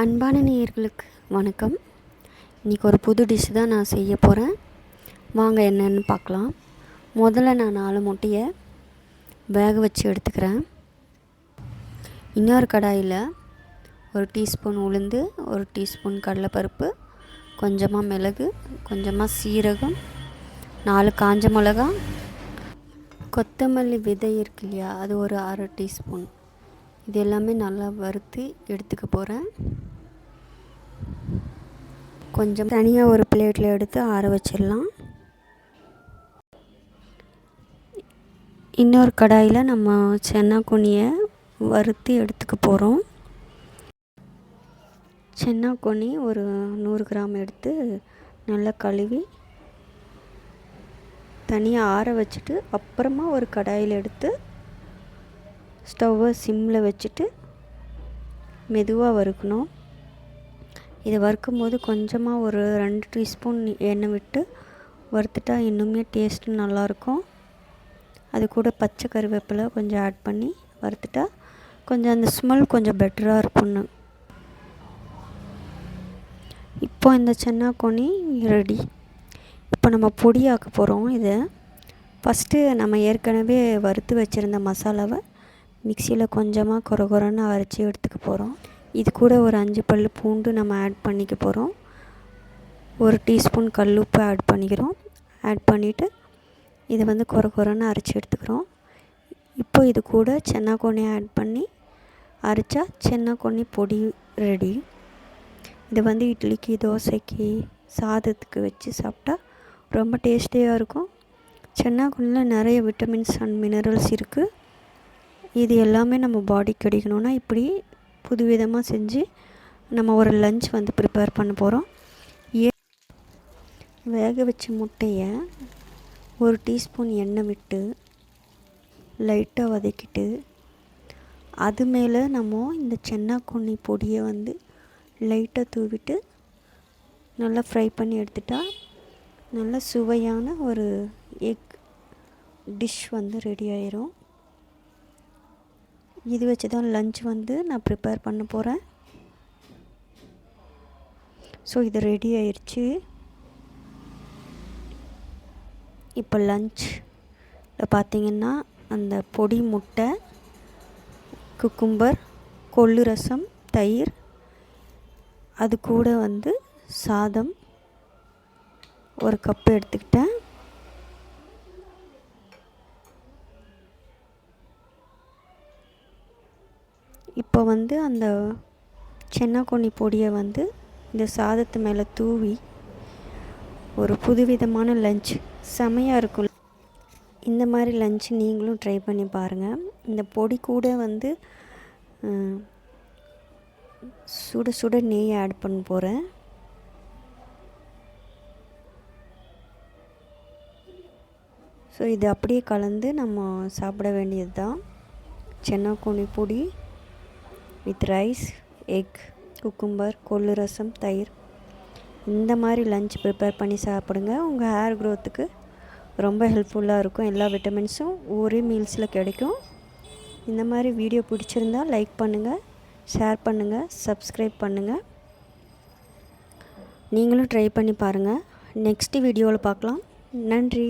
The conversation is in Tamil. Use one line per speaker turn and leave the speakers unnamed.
அன்பான நேயர்களுக்கு வணக்கம். இன்றைக்கி ஒரு புது டிஷ் தான் நான் செய்ய போகிறேன். வாங்க என்னென்னு பார்க்கலாம். முதல்ல நான் 4 முட்டையை வேக வச்சு எடுத்துக்கிறேன். இன்னொரு கடாயில் 1 டீஸ்பூன் உளுந்து, 1 டீஸ்பூன் கடலைப்பருப்பு, கொஞ்சமாக மிளகு, கொஞ்சமாக சீரகம், 4 காஞ்ச மிளகா, கொத்தமல்லி விதை இருக்கு இல்லையா, அது ஒரு 1/2 டீஸ்பூன். இது எல்லாமே நல்லா வறுத்து எடுத்துக்க போகிறேன். கொஞ்சம் தனியாக ஒரு பிளேட்டில் எடுத்து ஆற வச்சிடலாம். இன்னொரு கடாயில் நம்ம சென்னாக்கொன்னியை வறுத்து எடுத்துக்க போகிறோம். சென்னாக்கொன்னி ஒரு 100 கிராம் எடுத்து நல்லா கழுவி தனியாக ஆற வச்சுட்டு அப்புறமா ஒரு கடாயில் எடுத்து ஸ்டவ்வை சிம்மில் வச்சுட்டு மெதுவாக வறுக்கணும். இதை வறுக்கும் போது கொஞ்சமாக ஒரு 2 டீஸ்பூன் எண்ணெய் விட்டு வறுத்துட்டா இன்னுமே டேஸ்ட்டு நல்லாயிருக்கும். அது கூட பச்சை கருவேப்பிலை கொஞ்சம் ஆட் பண்ணி வறுத்துட்டா கொஞ்சம் அந்த ஸ்மெல் கொஞ்சம் பெட்டராக இருக்கும்னு. இப்போ இந்த சென்னாக்கொன்னி ரெடி. இப்போ நம்ம பொடியாக்க போகிறோம். இதை ஃபஸ்ட்டு நம்ம ஏற்கனவே வறுத்து வச்சுருந்த மசாலாவை மிக்சியில் கொஞ்சமாக கொரன்னு அரைச்சி எடுத்துக்க போகிறோம். இது கூட ஒரு 5 பல் பூண்டு நம்ம ஆட் பண்ணிக்க போகிறோம். 1 டீஸ்பூன் கல்லுப்பு ஆட் பண்ணிக்கிறோம். ஆட் பண்ணிவிட்டு இதை கொரன்னு அரைச்சி எடுத்துக்கிறோம். இப்போ இது கூட சென்னாக்கொன்னி ஆட் பண்ணி அரைச்சா சென்னாக்கொன்னி பொடி ரெடி. இது இட்லிக்கு, தோசைக்கு, சாதத்துக்கு வச்சு சாப்பிட்டா ரொம்ப டேஸ்டியாக இருக்கும். சென்னாக்கொன்னியில் நிறைய விட்டமின்ஸ் அண்ட் மினரல்ஸ் இருக்குது. இது எல்லாமே நம்ம பாடிக்கு கிடைக்கணுன்னா இப்படி புதுவிதமாக செஞ்சு நம்ம ஒரு லஞ்ச் ப்ரிப்பேர் பண்ண போகிறோம். வேக வச்ச முட்டையை 1 டீஸ்பூன் எண்ணெய் விட்டு லைட்டாக வதக்கிட்டு அது மேலே நம்ம இந்த சென்னாக்கொன்னி பொடியை லைட்டாக தூவிட்டு நல்லா ஃப்ரை பண்ணி எடுத்துட்டா நல்ல சுவையான ஒரு எக் டிஷ் ரெடி ஆயிரும். இது வச்சு தான் லஞ்ச் நான் ப்ரிப்பேர் பண்ண போகிறேன். ஸோ இது ரெடி ஆயிடுச்சு. இப்போ லஞ்சில் பார்த்திங்கன்னா அந்த பொடி முட்டை, குக்கும்பர், கொள்ளு ரசம், தயிர், அது கூட சாதம் 1 கப்பு எடுத்துக்கிட்டேன். இப்போ அந்த சென்னாக்கொன்னி பொடியை இந்த சாதத்து மேலே தூவி ஒரு புதுவிதமான லஞ்ச் செமையாக இருக்கும். இந்த மாதிரி லஞ்ச் நீங்களும் ட்ரை பண்ணி பாருங்கள். இந்த பொடி கூட சுட சுட நெய் ஆட் பண்ண போகிறேன். ஸோ இது அப்படியே கலந்து நம்ம சாப்பிட வேண்டியது தான். சென்னாக்கொன்னி பொடி வித் ரைஸ், எக், குக்கும்பர், கொள்ளு ரசம், தயிர். இந்த மாதிரி லஞ்ச் ப்ரிப்பேர் பண்ணி சாப்பிடுங்க. உங்கள் ஹேர் க்ரோத்துக்கு ரொம்ப ஹெல்ப்ஃபுல்லாக இருக்கும். எல்லா விட்டமின்ஸும் ஒரே மீல்ஸில் கிடைக்கும். இந்த மாதிரி வீடியோ பிடிச்சிருந்தால் லைக் பண்ணுங்கள், ஷேர் பண்ணுங்கள், சப்ஸ்கிரைப் பண்ணுங்கள். நீங்களும் ட்ரை பண்ணி பாருங்கள். நெக்ஸ்ட் வீடியோவில் பார்க்கலாம். நன்றி.